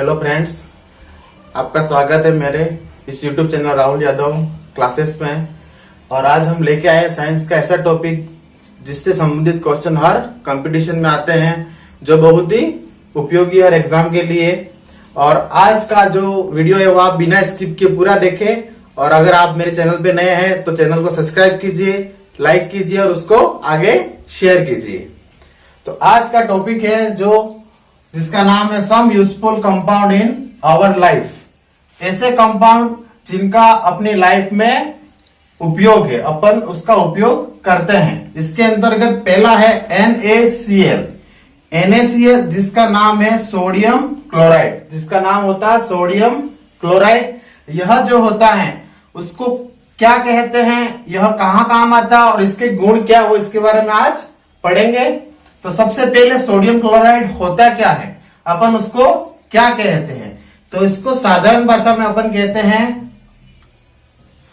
Hello friends, आपका स्वागत है मेरे इस YouTube channel Rahul Yadav classes में। और आज हम लेके आए साइंस का ऐसा टॉपिक जिससे संबंधित क्वेश्चन हर कंपटीशन में आते हैं, जो बहुत ही उपयोगी है एग्जाम के लिए। और आज का जो वीडियो है वो आप बिना स्किप के पूरा देखें। और अगर आप मेरे चैनल पे नए हैं तो चैनल को सब्सक्राइब कीजिए, लाइक कीजिए और उसको आगे शेयर कीजिए। तो आज का टॉपिक है जिसका नाम है some useful compound in our life. ऐसे कंपाउंड जिनका अपनी लाइफ में उपयोग है, अपन उसका उपयोग करते हैं। इसके अंतर्गत पहला है NaCl। NaCl जिसका नाम है सोडियम क्लोराइड, जिसका नाम होता है सोडियम क्लोराइड। यह जो होता है उसको क्या कहते हैं, यह कहाँ काम आता है और इसके गुण क्या, वो इसके बारे में आज पढ़ेंगे। तो सबसे पहले सोडियम क्लोराइड होता क्या है, अपन उसको क्या कहते हैं। तो इसको साधारण भाषा में अपन कहते हैं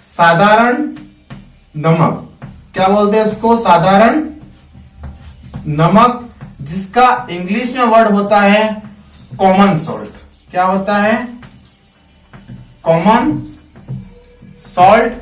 साधारण नमक। क्या बोलते हैं इसको, साधारण नमक, जिसका इंग्लिश में वर्ड होता है कॉमन सॉल्ट। क्या होता है, कॉमन सॉल्ट।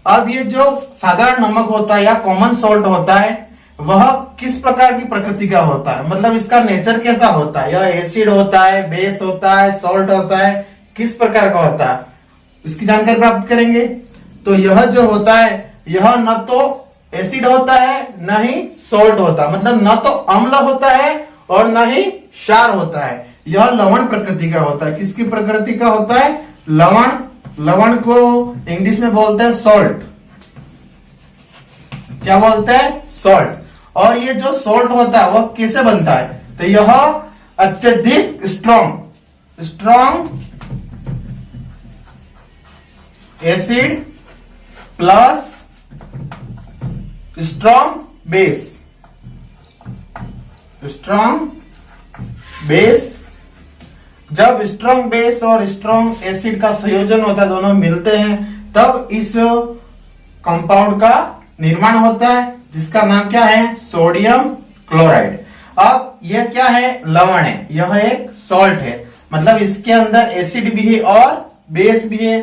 अब ये जो साधारण नमक होता है या कॉमन सॉल्ट होता है, वह किस प्रकार की प्रकृति का होता है, मतलब इसका नेचर कैसा होता है। यह एसिड होता है, बेस होता है, सॉल्ट होता है, किस प्रकार का होता है, इसकी जानकारी प्राप्त करेंगे। तो यह जो होता है, यह न तो एसिड होता है न ही सॉल्ट होता है, मतलब न तो अम्ल होता है और न ही क्षार होता है। यह लवण प्रकृति का होता है। किसकी प्रकृति का होता है, लवण। लवण को इंग्लिश में बोलते हैं सॉल्ट। क्या बोलते हैं, सॉल्ट। और ये जो सॉल्ट होता है वह कैसे बनता है, तो यह अत्यधिक strong acid plus strong base. जब स्ट्रॉन्ग बेस और स्ट्रॉन्ग एसिड का संयोजन होता है, दोनों मिलते हैं, तब इस कंपाउंड का निर्माण होता है, जिसका नाम क्या है, सोडियम क्लोराइड। अब यह क्या है, लवण है, यह एक सॉल्ट है, मतलब इसके अंदर एसिड भी है और बेस भी है।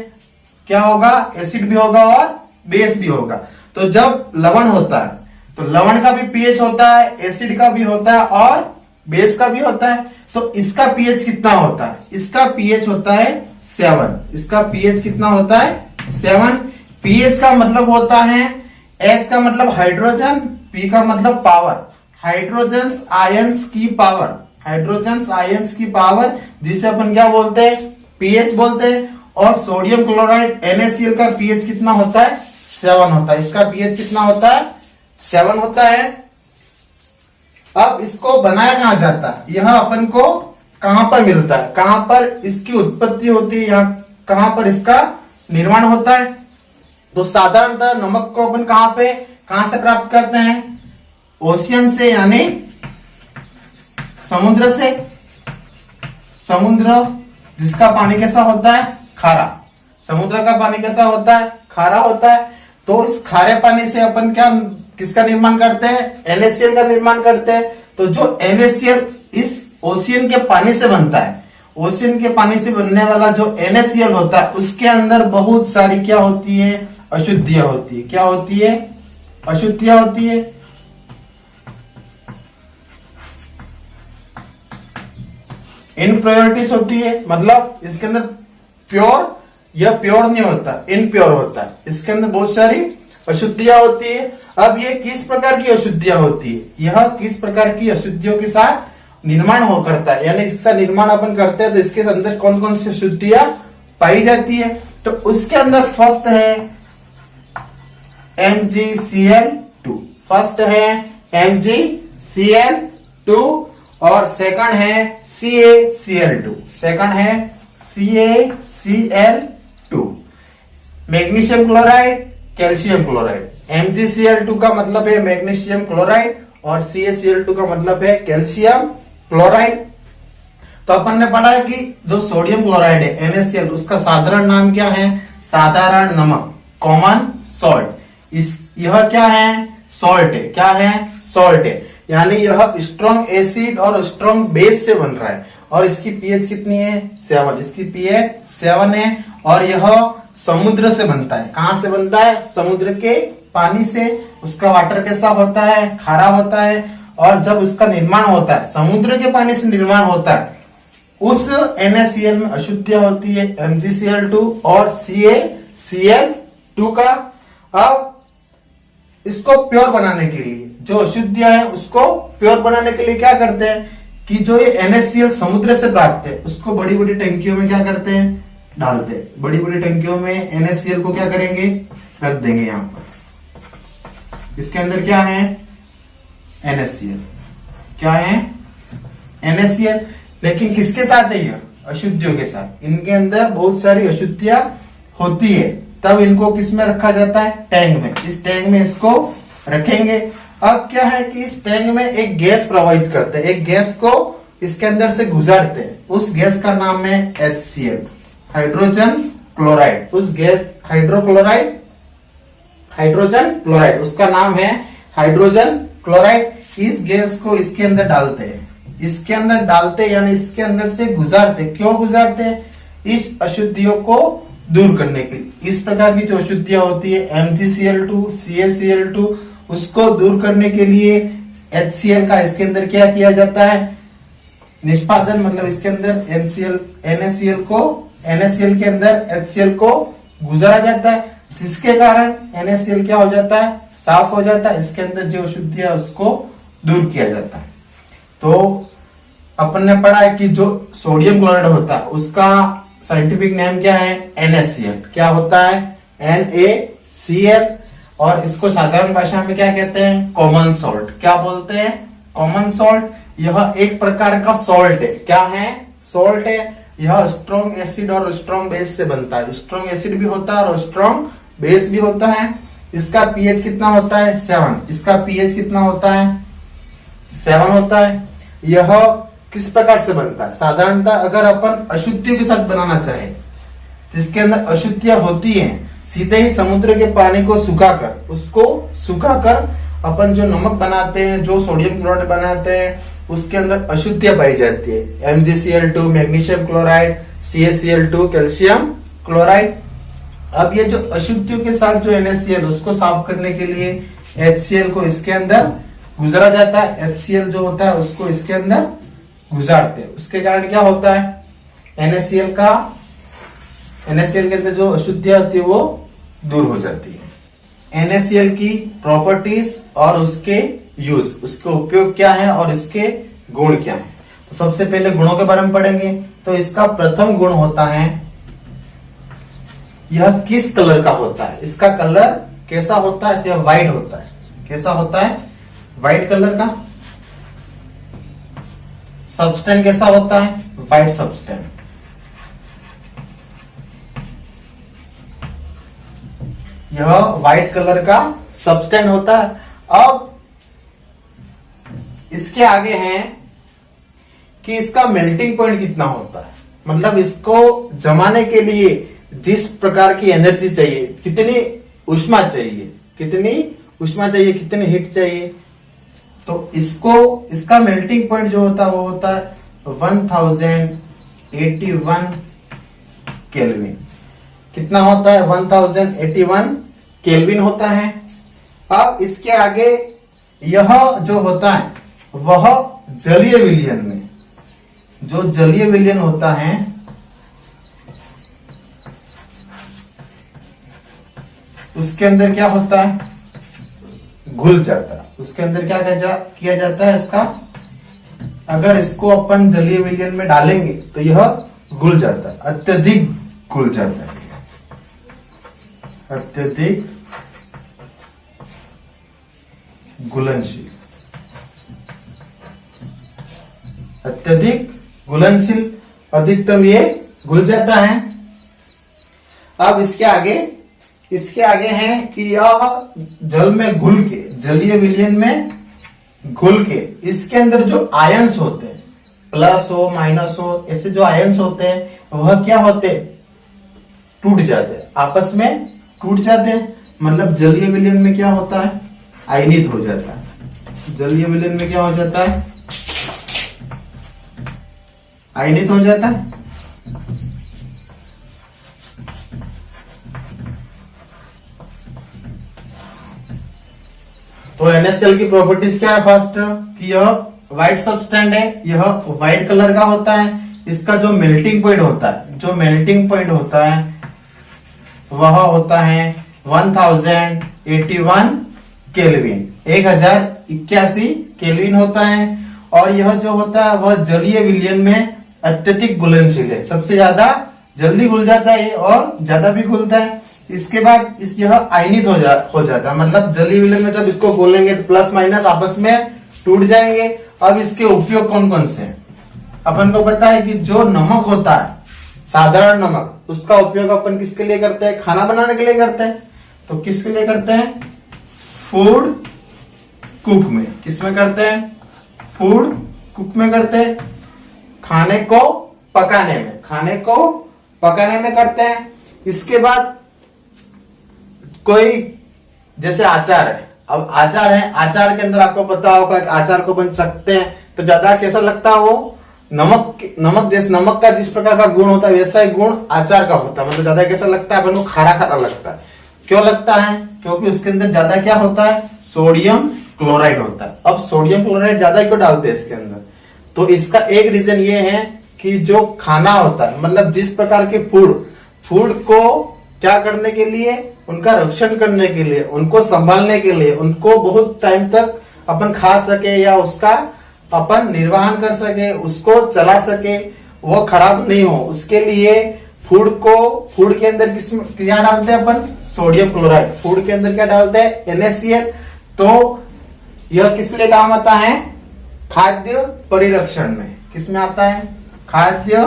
क्या होगा, एसिड भी होगा और बेस भी होगा। तो जब लवण होता है तो लवण का भी पीएच होता है, एसिड का भी होता है और बेस का भी होता है। तो इसका पीएच कितना होता है, इसका पीएच होता है 7। इसका पीएच कितना होता है, 7। पीएच का मतलब होता है, H का मतलब हाइड्रोजन, P का मतलब पावर, हाइड्रोजन्स आयंस की पावर, जिसे अपन क्या बोलते हैं, पीएच बोलते हैं। और सोडियम क्लोराइड NaCl का पीएच कितना होता है, 7 होता है। इसका पीएच कितना होता है, 7 होता है। अब इसको बनाया कहां जाता है, यह अपन को कहां पर मिलता है, कहां पर इसकी उत्पत्ति होती है या कहां पर इसका निर्माण होता है। तो साधारणतः नमक को अपन कहां से प्राप्त करते हैं, ओशियन से, यानी समुद्र से। समुद्र जिसका पानी कैसा होता है, खारा। समुद्र का पानी कैसा होता है, खारा होता है। तो इस खारे पानी से अपन किसका निर्माण करते हैं, NaCl का निर्माण करते हैं। तो जो NaCl इस ओशियन के पानी से बनता है, ओशियन के पानी से बनने वाला जो NaCl होता है, उसके अंदर बहुत सारी क्या होती है, अशुद्धियां होती है। क्या होती है, अशुद्धियां होती है। इनप्योरिटीज होती है, मतलब इसके अंदर यह प्योर नहीं होता, इनप्योर होता है। इसके अंदर बहुत सारी अशुद्धियां होती है। अब ये किस प्रकार की अशुद्धियां होती है, यह किस प्रकार की अशुद्धियों के साथ निर्माण करता है, यानी इसका निर्माण अपन करते हैं तो इसके अंदर कौन कौन सी अशुद्धियां पाई जाती है। तो उसके अंदर फर्स्ट है MgCl2, फर्स्ट है MgCl2 और सेकंड है CaCl2, सेकंड है CaCl2। Magnesium chloride, calcium chloride. MgCl2 का मतलब है मैग्नीशियम क्लोराइड और CaCl2 का मतलब है कैल्शियम क्लोराइड। तो अपन ने पढ़ा है कि जो सोडियम क्लोराइड है NaCl, उसका साधारण नाम क्या है, साधारण नमक, कॉमन सॉल्ट। यह क्या है, सॉल्ट है। क्या है, सॉल्ट है। यानी यह स्ट्रॉन्ग एसिड और स्ट्रॉन्ग बेस से बन रहा है। और इसकी पीएच कितनी है? 7। इसकी पीएच 7 है और यह समुद्र से बनता है। कहां से बनता है? समुद्र के पानी से। उसका वाटर कैसा होता है? खारा होता है। और जब उसका निर्माण होता है, समुद्र के पानी से निर्माण होता है, उस NaCl में अशुद्धियां होती है, MgCl2 और CaCl2 का। अब इसको प्योर बनाने के लिए, जो अशुद्धियां है उसको प्योर बनाने के लिए क्या करते हैं कि जो ये NaCl समुद्र से प्राप्त है उसको बड़ी बड़ी टंकियों में क्या करते हैं? डालते हैं। बड़ी बड़ी टंकियों में NaCl को क्या करेंगे? रख देंगे। यहां पर इसके अंदर क्या है? NaCl। क्या है? NaCl। लेकिन किसके साथ है? यह अशुद्धियों के साथ। इनके अंदर बहुत सारी अशुद्धियां होती है, तब इनको किस में रखा जाता है? टैंक में। इस टैंक में इसको रखेंगे। अब क्या है कि इस टैंक में एक गैस प्रवाहित करते हैं, एक गैस को इसके अंदर से गुजारते हैं। उस गैस का नाम है HCl, हाइड्रोजन क्लोराइड। उस गैस हाइड्रोजन क्लोराइड, उसका नाम है हाइड्रोजन क्लोराइड। इस गैस को इसके अंदर डालते हैं। इसके अंदर डालते यानी इसके अंदर से गुजारते। क्यों गुजारते हैं? इस अशुद्धियों को दूर करने के लिए। इस प्रकार की जो अशुद्धियां होती है MgCl2, CaCl2, उसको दूर करने के लिए HCl का इसके अंदर क्या किया जाता है? निष्पादन। मतलब इसके अंदर NaCl के अंदर HCl को गुजारा जाता है, जिसके कारण NaCl क्या हो जाता है? साफ हो जाता है। इसके अंदर जो अशुद्धियां उसको दूर किया जाता है। तो अपन ने पढ़ा है कि जो सोडियम क्लोराइड होता है उसका साइंटिफिक नेम क्या है? NaCl। क्या होता है? NaCl। और इसको साधारण भाषा में क्या कहते हैं? Common salt. क्या बोलते हैं? Common salt. यह एक प्रकार का सॉल्ट है। क्या है? सॉल्ट है। यह स्ट्रॉन्ग एसिड और स्ट्रॉन्ग बेस से बनता है। स्ट्रॉन्ग एसिड भी होता है और स्ट्रॉन्ग बेस भी होता है। इसका पीएच कितना होता है? 7। इसका पीएच कितना होता है? 7 होता है। यह किस प्रकार से बनता है? साधारणतः अगर अपन अशुद्धियों के साथ बनाना चाहे, जिसके अंदर अशुद्धियां होती हैं, सीधे ही समुद्र के पानी को सुखाकर अपन जो नमक बनाते हैं, जो सोडियम क्लोराइड बनाते हैं, उसके अंदर अशुद्धियां पाई जाती है। MgCl2, magnesium chloride, CaCl2, calcium chloride. अब ये जो अशुद्धियों के साथ जो NaCl उसको साफ करने के लिए HCl को इसके अंदर गुजारा जाता है। HCl जो होता है उसको इसके अंदर गुजारते हैं। उसके कारण क्या होता है? NaCl के अंदर जो अशुद्धियां होती है वो दूर हो जाती है। NaCl की प्रॉपर्टीज और उसके यूज, उसके उपयोग क्या है और इसके गुण क्या है। तो सबसे पहले गुणों के बारे में पढ़ेंगे। तो इसका प्रथम गुण होता है, यह किस कलर का होता है? इसका कलर कैसा होता है? तो यह व्हाइट होता है। कैसा होता है? व्हाइट कलर का। सब्सटेंस कैसा होता है? White substance. यह व्हाइट कलर का सब्सटेंस होता है। अब इसके आगे है कि इसका मेल्टिंग पॉइंट कितना होता है। मतलब इसको जमाने के लिए जिस प्रकार की एनर्जी चाहिए, कितनी ऊष्मा चाहिए, कितनी हीट चाहिए, तो इसका मेल्टिंग पॉइंट जो होता है वो होता है 1081 केल्विन। कितना होता है? 1081 केल्विन होता है। अब इसके आगे यह जो होता है वह जलीय विलयन में, जो जलीय विलयन होता है उसके अंदर क्या होता है? घुल जाता है। उसके अंदर क्या किया जाता है? इसका अगर इसको अपन जलीय विलयन में डालेंगे तो यह घुल जाता है, अत्यधिक घुल जाता है, अत्यधिक घुलनशील, अत्यधिक घुलनशील, अधिकतम ये घुल जाता है। अब इसके आगे है कि यह जल में घुल के, जलीय विलयन में घुल के, इसके अंदर जो आयंस होते हैं, प्लस हो माइनस हो, ऐसे जो आयंस होते हैं वह क्या होते? टूट जाते हैं, आपस में टूट जाते हैं। मतलब जलीय विलयन में क्या होता है? आयनित हो जाता है। जलीय विलयन में क्या हो जाता है, आयनित हो जाता है। तो NaCl की प्रॉपर्टीज क्या है, फर्स्ट कि यह व्हाइट सब्सटेंट है, यह व्हाइट कलर का होता है। इसका जो मेल्टिंग पॉइंट होता है, जो मेल्टिंग पॉइंट होता है वह होता है 1081 केल्विन, 1081 केल्विन होता है। और यह जो होता है वह जलीय विलयन में अत्यधिक घुलनशील है, सबसे ज्यादा जल्दी घुल जाता है और ज्यादा भी घुलता है। इसके बाद यह आयनित हो जाता है, मतलब जलीय विलयन में जब इसको घोलेंगे तो प्लस माइनस आपस में टूट जाएंगे। अब इसके उपयोग कौन कौन से हैं, अपन को पता है कि जो नमक होता है, साधारण नमक, उसका उपयोग अपन किसके लिए करते हैं, खाना बनाने के लिए करते हैं। तो किसके लिए करते हैं, फूड कुक में। किसमें करते हैं, फूड कुक में करते हैं, खाने को पकाने में, खाने को पकाने में करते हैं। इसके बाद कोई जैसे आचार है, अब आचार है, आचार के अंदर आपको पता होगा कि आचार को बन सकते हैं तो ज्यादा कैसा लगता है वो, नमक जैसे नमक का जिस प्रकार का गुण होता है वैसा ही गुण आचार का होता है, मतलब ज्यादा कैसा लगता है, अपन को खारा खारा लगता है। क्यों लगता है, क्योंकि उसके अंदर ज्यादा क्या होता है, सोडियम क्लोराइड होता है। अब सोडियम क्लोराइड ज्यादा क्यों डालते हैं इसके अंदर, तो इसका एक रीजन ये है कि जो खाना होता है, मतलब जिस प्रकार के फूड को क्या करने के लिए, उनका रक्षण करने के लिए, उनको संभालने के लिए, उनको बहुत टाइम तक अपन खा सके या उसका अपन निर्वहन कर सके, उसको चला सके, वो खराब नहीं हो, उसके लिए फूड के अंदर क्या डालते हैं अपन, सोडियम क्लोराइड। फूड के अंदर क्या डालते हैं, NaCl। तो यह किस लिए काम आता है, खाद्य परिरक्षण में। किसमें आता है, खाद्य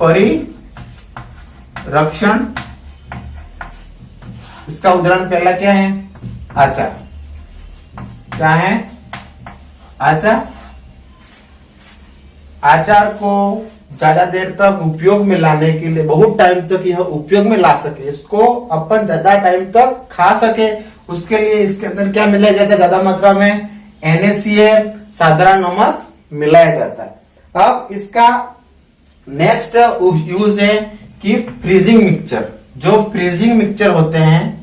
परिरक्षण। इसका उदाहरण पहला क्या है, आचार। क्या है, आचार। आचार को ज्यादा देर तक उपयोग में लाने के लिए, बहुत टाइम तक यह उपयोग में ला सके, इसको अपन ज्यादा टाइम तक खा सके, उसके लिए इसके अंदर क्या मिलाया जाता है, ज्यादा मात्रा में NaCl, साधारण नमक मिलाया जाता है। अब इसका नेक्स्ट यूज है कि फ्रीजिंग मिक्सचर। जो फ्रीजिंग मिक्सचर होते हैं,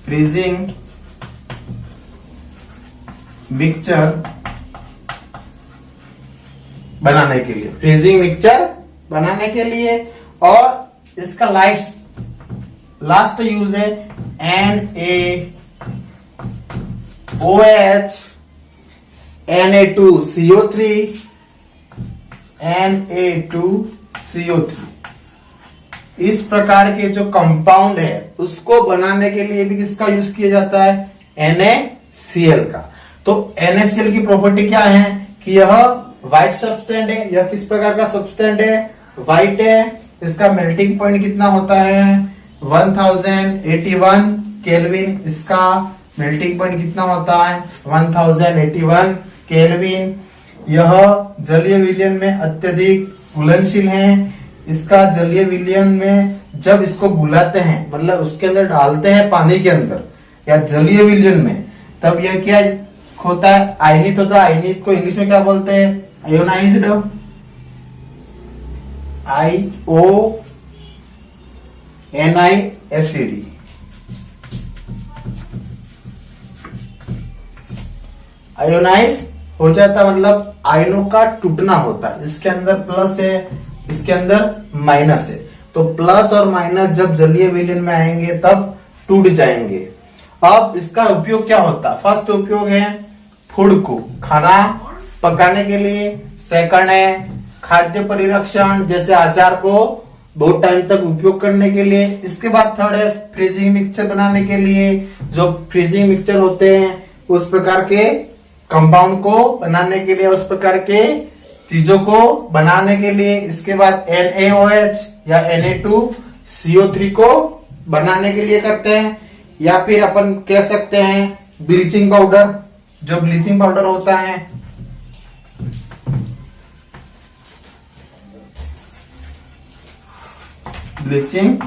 फ्रीजिंग मिक्सचर बनाने के लिए, फ्रीजिंग मिक्सचर बनाने के लिए, और इसका लास्ट यूज है NaOH, Na2CO3, Na2CO3। इस प्रकार के जो कंपाउंड है उसको बनाने के लिए भी किसका यूज किया जाता है, NaCl का। तो NaCl की प्रॉपर्टी क्या है कि यह व्हाइट सब्सटेंट है। यह किस प्रकार का सब्सटेंट है, व्हाइट है। इसका मेल्टिंग पॉइंट कितना होता है, 1081 केल्विन। इसका मेल्टिंग पॉइंट कितना होता है, 1081 केल्विन। यह जलीय विलयन में अत्यधिक घुलनशील है। इसका जलीय विलयन में जब इसको घुलाते हैं, मतलब उसके अंदर डालते हैं पानी के अंदर या जलीय विलयन में, तब यह क्या होता है, आयनित होता है। आयनित को इंग्लिश में क्या बोलते हैं, आयोनाइज्ड, IONISED। आयोनाइज हो जाता मतलब आयनों का टूटना होता है। इसके अंदर प्लस है, इसके अंदर माइनस है, तो प्लस और माइनस जब जलीय विलयन में आएंगे तब टूट जाएंगे। अब इसका उपयोग क्या होता है, फर्स्ट उपयोग है फूड को, खाना पकाने के लिए। सेकंड है खाद्य परिरक्षण, जैसे अचार को बहुत टाइम तक उपयोग करने के लिए। इसके बाद थर्ड है फ्रीजिंग मिक्सचर बनाने के लिए। जो फ्रीजिंग मिक्सचर होते हैं उस प्रकार के कंपाउंड को बनाने के लिए, उस प्रकार के चीजों को बनाने के लिए। इसके बाद NaOH या Na2CO3 को बनाने के लिए करते हैं। या फिर अपन कह सकते हैं ब्लीचिंग पाउडर, जो ब्लीचिंग पाउडर होता है, ब्लीचिंग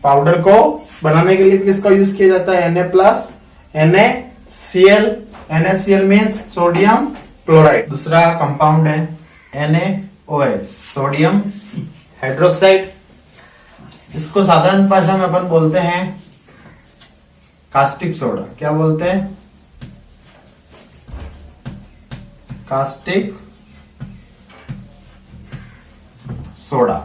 पाउडर को बनाने के लिए किसका यूज किया जाता है, Na+, NaCl, NaCl means sodium chloride. दूसरा कंपाउंड है NaOH, सोडियम हाइड्रोक्साइड। इसको साधारण भाषा में अपन बोलते हैं कास्टिक सोडा। क्या बोलते हैं, कास्टिक सोडा।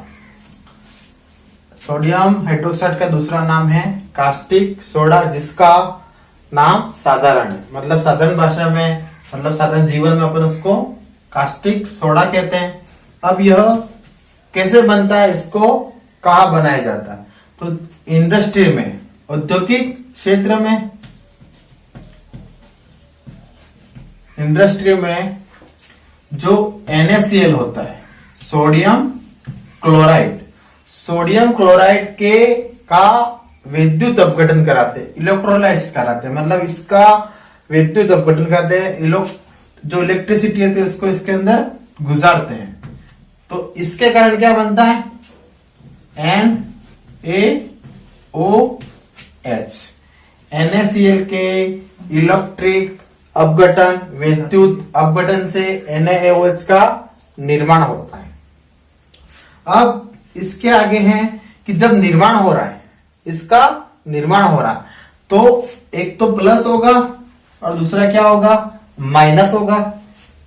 सोडियम हाइड्रोक्साइड का दूसरा नाम है कास्टिक सोडा, जिसका नाम साधारण है, मतलब साधारण भाषा में, मतलब साधारण जीवन में अपन उसको कास्टिक सोडा कहते हैं। अब यह कैसे बनता है, इसको कहाँ बनाया जाता है, तो इंडस्ट्री में, औद्योगिक क्षेत्र में, इंडस्ट्री में जो NaCl होता है, सोडियम क्लोराइड, सोडियम क्लोराइड के का विद्युत अपघटन कराते, इलेक्ट्रोलाइज कराते, मतलब इसका विद्युत अपघटन कराते हैं, जो इलेक्ट्रिसिटी होती है उसको इसके अंदर गुजारते हैं। तो इसके कारण क्या बनता है, NaOH। NaCl के इलेक्ट्रिक अपघटन, विद्युत अपघटन से NaOH का निर्माण होता है। अब इसके आगे है कि जब निर्माण हो रहा है, इसका निर्माण हो रहा है, तो एक तो प्लस होगा और दूसरा क्या होगा, माइनस होगा।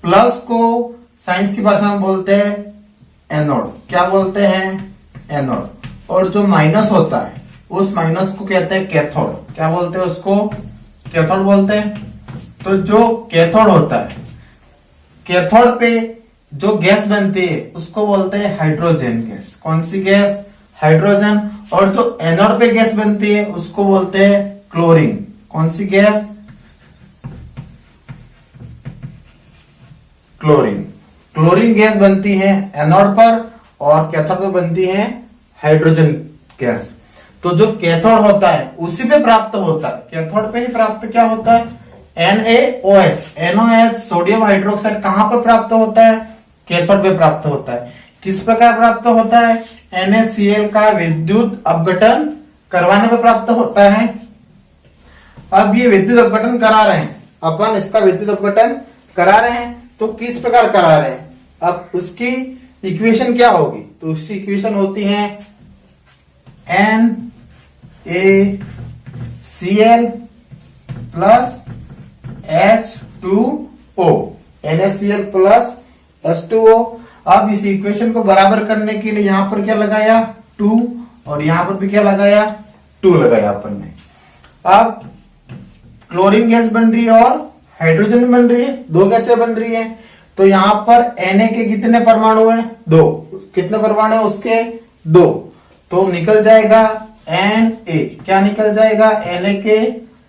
प्लस को साइंस की भाषा में बोलते हैं एनोड। क्या बोलते हैं, एनोड। और जो माइनस होता है उस माइनस को कहते हैं कैथोड। क्या बोलते हैं उसको, कैथोड बोलते हैं। तो जो कैथोड होता है, कैथोड पे जो गैस बनती है उसको बोलते हैं हाइड्रोजन गैस। कौन सी गैस, हाइड्रोजन। और जो एनोड पे गैस बनती है उसको बोलते हैं क्लोरीन। कौन सी गैस, क्लोरीन। क्लोरीन गैस बनती है एनोड पर और कैथोड पे बनती है हाइड्रोजन गैस। तो जो कैथोड होता है उसी पे प्राप्त होता है, कैथोड पे ही प्राप्त क्या होता है, NaOH। NaOH सोडियम हाइड्रोक्साइड कहां पर प्राप्त होता है, कैथोड पे प्राप्त होता है। किस प्रकार प्राप्त होता है, NaCl का विद्युत अपघटन करवाने पर प्राप्त होता है। अब ये विद्युत अपघटन करा रहे हैं अपन, इसका विद्युत अपघटन करा रहे हैं, तो किस प्रकार करा रहे हैं, अब उसकी इक्वेशन क्या होगी, तो उसकी इक्वेशन होती है NaCl plus H2O, NaCl plus H2O। अब इस इक्वेशन को बराबर करने के लिए यहां पर क्या लगाया, 2, और यहां पर भी क्या लगाया, 2 लगाया अपन ने। अब क्लोरीन गैस बन रही है और हाइड्रोजन बन रही है, 2 गैसें बन रही है। तो यहां पर Na के कितने परमाणु हैं, 2। कितने परमाणु है उसके, 2। तो निकल जाएगा Na। क्या निकल जाएगा, Na के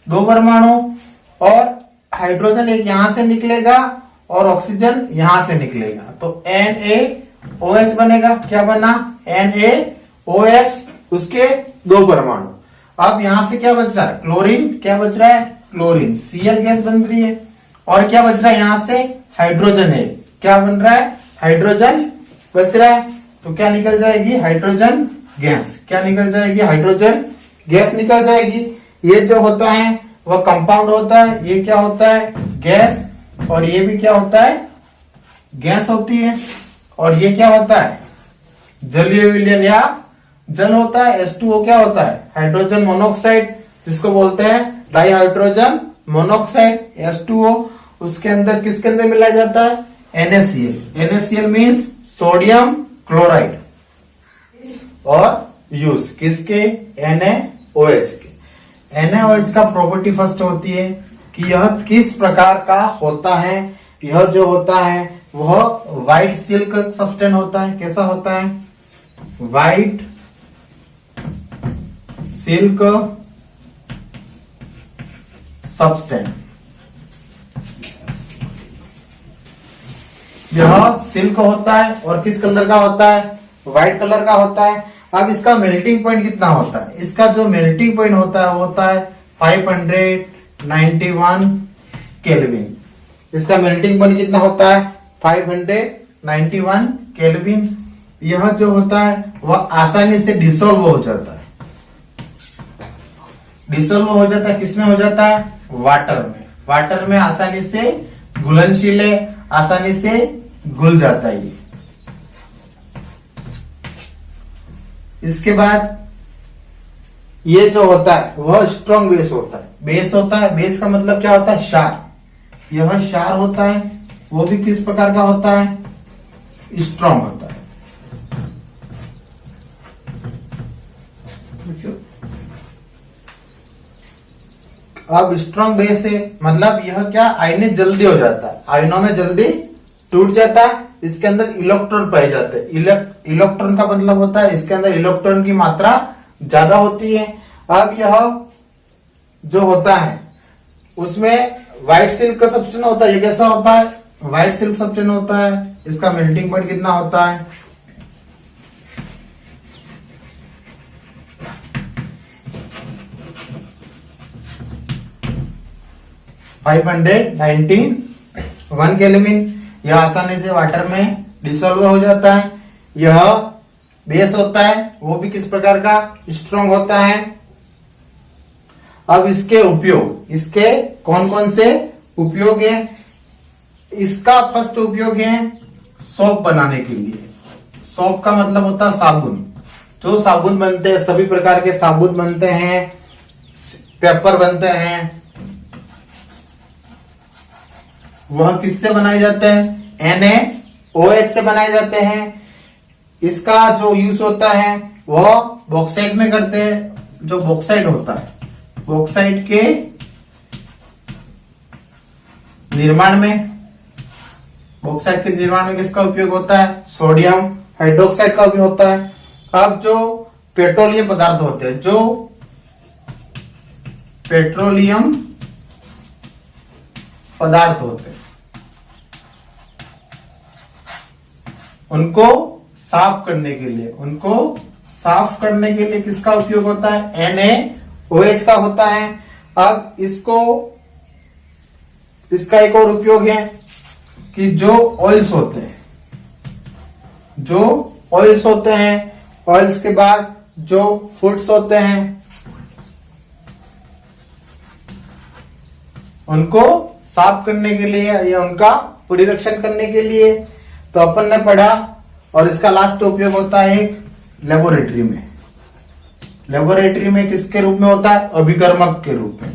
2 परमाणु, और हाइड्रोजन एक यहां से निकलेगा और ऑक्सीजन यहां से निकलेगा, तो NaOH बनेगा। क्या बना, NaOH, उसके 2 परमाणु। अब यहां से क्या बच रहा है, क्लोरीन। क्या बच रहा है, क्लोरीन। Cl गैस बन रही है, और क्या बच रहा है यहां से, हाइड्रोजन है। क्या बन रहा है, हाइड्रोजन बच रहा है। तो क्या निकल जाएगी, हाइड्रोजन गैस। क्या निकल जाएगी, हाइड्रोजन गैस निकल जाएगी। ये जो होता है वह कंपाउंड होता है, ये क्या होता है, गैस, और ये भी क्या होता है, गैस होती है। और ये क्या होता है, जलीय विलयन या जल होता है। H2O क्या होता है, हाइड्रोजन मोनोऑक्साइड, जिसको बोलते हैं डाई हाइड्रोजन मोनोऑक्साइड, H2O। उसके अंदर किसके अंदर मिलाया जाता है, NaCl। NaCl means sodium chloride. और यूज किसके, NaOH के। NaOH का प्रॉपर्टी फर्स्ट होती है कि यह किस प्रकार का होता है। यह जो होता है वह व्हाइट सिल्क सब्सटेंस होता है। कैसा होता है, व्हाइट सिल्क सब्सटेंस। यह सिल्क होता है और किस कलर का होता है, व्हाइट कलर का होता है। अब इसका मेल्टिंग पॉइंट कितना होता है, इसका जो मेल्टिंग पॉइंट होता है वो होता है 591 केल्विन। इसका मेल्टिंग पॉइंट कितना होता है, 591 केल्विन। यह जो होता है वह आसानी से डिसॉल्व हो जाता है, डिसॉल्व हो जाता है, किसमें हो जाता है? वाटर में। वाटर में आसानी से घुलनशील है, आसानी से घुल जाता है ये। इसके बाद ये जो होता है वह स्ट्रॉन्ग बेस होता है। बेस होता है, बेस का मतलब क्या होता है? क्षार। यह क्षार होता है, वो भी किस प्रकार का होता है? स्ट्रॉन्ग होता है। अब स्ट्रॉन्ग बेस है मतलब यह क्या? आयनिक जल्दी हो जाता है, आयनों में जल्दी टूट जाता है। इसके अंदर इलेक्ट्रॉन पाए जाते हैं। इलेक्ट्रॉन का मतलब होता है इसके अंदर इलेक्ट्रॉन की मात्रा ज्यादा होती है। अब यह जो होता है उसमें व्हाइट सिल्क का सब्सटेंस होता है। ये कैसा होता है? व्हाइट सिल्क सब्सटेंस होता है। इसका मेल्टिंग पॉइंट कितना होता है? 591 केल्विन। यह आसानी से वाटर में डिसॉल्व हो जाता है। यह बेस होता है, वो भी किस प्रकार का? स्ट्रॉन्ग होता है। अब इसके उपयोग, इसके कौन कौन से उपयोग है? इसका फर्स्ट उपयोग है सोप बनाने के लिए। सोप का मतलब होता है साबुन। जो साबुन बनते हैं, सभी प्रकार के साबुन बनते हैं, पेपर बनते हैं, वह किससे बनाए जाते हैं? NaOH से बनाए जाते हैं। इसका जो यूज होता है वह बॉक्साइट में करते हैं। जो बॉक्साइट होता है, बॉक्साइट के निर्माण में, बॉक्साइट के निर्माण में किसका उपयोग होता है? सोडियम हाइड्रोक्साइड का उपयोग होता है। अब जो पेट्रोलियम पदार्थ होते हैं, जो पेट्रोलियम पदार्थ होते हैं, उनको साफ करने के लिए, उनको साफ करने के लिए किसका उपयोग होता है? NaOH का होता है। अब इसका एक और उपयोग है कि जो ऑयल्स होते हैं, ऑयल्स के बाद जो फूड्स होते हैं, उनको साफ करने के लिए या उनका परिरक्षण करने के लिए। तो अपन ने पढ़ा। और इसका लास्ट उपयोग होता है एक लेबोरेटरी में। लेबोरेटरी में किसके रूप में होता है? अभिकर्मक के रूप में।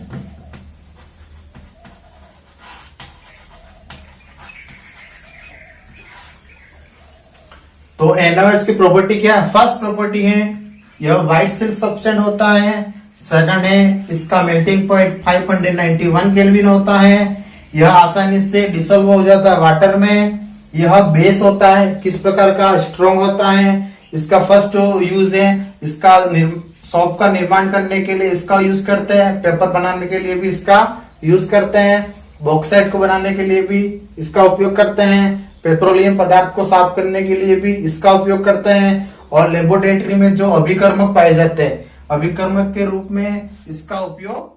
तो NaOH की प्रॉपर्टी क्या है? फर्स्ट प्रॉपर्टी है यह व्हाइट सिल्क सब्सटेंस होता है। सेकंड है इसका मेल्टिंग पॉइंट 591 केल्विन होता है। यह आसानी से डिसॉल्व हो जाता है वाटर में। यह बेस होता है, किस प्रकार का? स्ट्रॉन्ग होता है। इसका फर्स्ट यूज है, इसका सोप का निर्माण करने के लिए इसका यूज करते हैं। पेपर बनाने के लिए भी इसका यूज करते हैं। बॉक्साइट को बनाने के लिए भी इसका उपयोग करते हैं। पेट्रोलियम पदार्थ को साफ करने के लिए भी इसका उपयोग करते हैं। और लेबोरेटरी में जो अभिकर्मक पाए जाते हैं, अभिकर्मक के रूप में इसका उपयोग